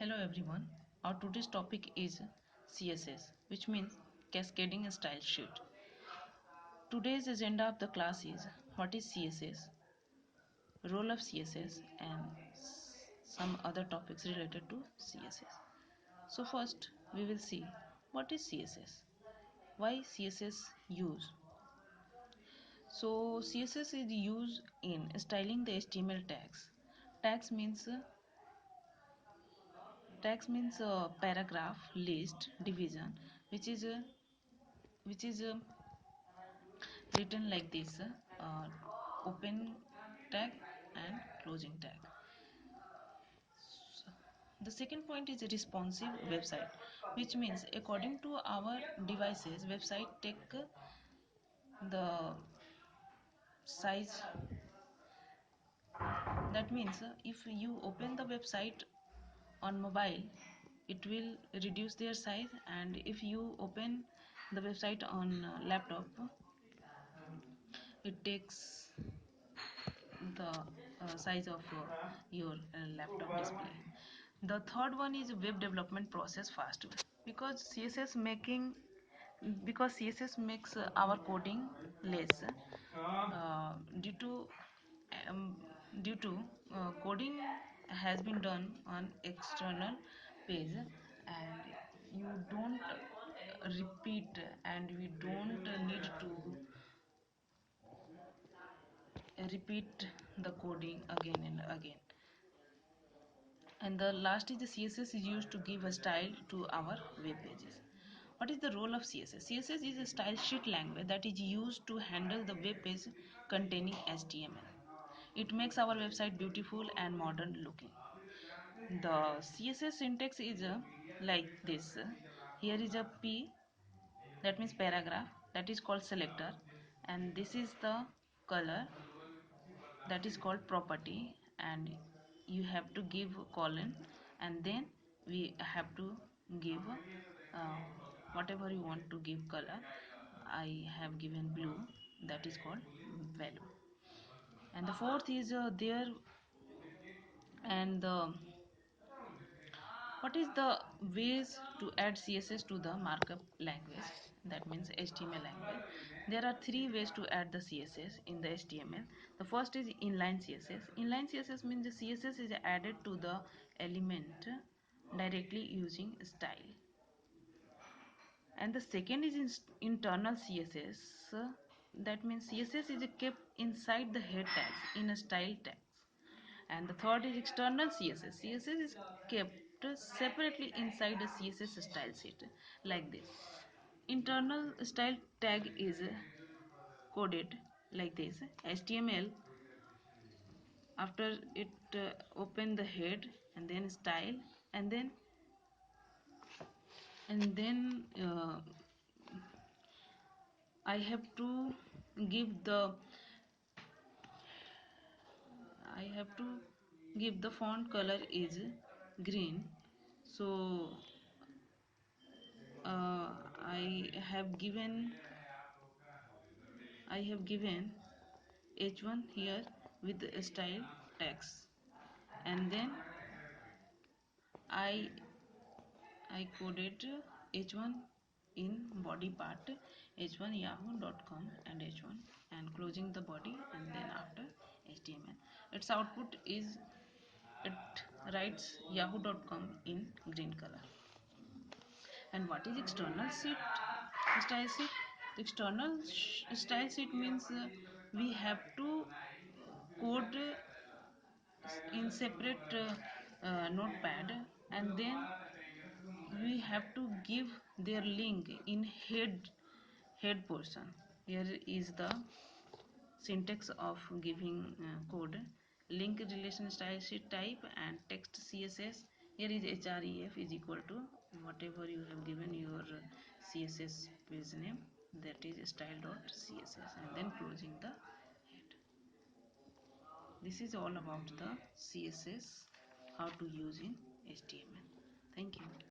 Hello everyone. Our today's topic is CSS, which means Cascading Style Sheet. Today's agenda of the class is what is CSS, role of CSS, and some other topics related to CSS. So first, we will see what is CSS, why CSS use. So CSS is used in styling the HTML tags. Tags means paragraph, list, division, which is written like this: open tag and closing tag. So, the second point is a responsive website, which means according to our devices, website take the size. That means if you open the website on mobile, it will reduce their size, and if you open the website on laptop, it takes the size of your laptop display. The third one is web development process fast, because css makes our coding less, due to um, coding has been done on external page, and you don't repeat, and we don't need to repeat the coding again and again. And the last is the css is used to give a style to our web pages. What is the role of css? Css is a style sheet language that is used to handle the web page containing html. It makes our website beautiful and modern looking. The css syntax is like this. Here is a p, that means paragraph, that is called selector, and this is the color, that is called property, and you have to give colon, and then we have to give uh, whatever you want to give color. I have given blue, that is called value. And the fourth is there, and the what is the ways to add css to the markup language, that means html language. There are three ways to add the css in the html. The first is inline css. Inline css means the css is added to the element directly using style. And the second is internal css. That means css is kept inside the head tags in a style tags. And the third is external css. Css is kept separately inside a css style sheet, like this. Internal style tag is coded like this: html, after it open the head, and then style, and then I have to give the font color is green. So I have given h1 here with the style text, and then I coded h1 in body part, h1 yahoo.com, and h1, and closing the body, and then after html. Its output is, it writes yahoo.com in green color. And what is external style sheet? External style sheet means we have to code in separate notepad, and then we have to give their link in head portion. Here is the syntax of giving code: link relation style sheet type and text css. Here is href is equal to whatever you have given your css page name, that is style.css, and then closing the head. This is all about the css, how to use in html. Thank you.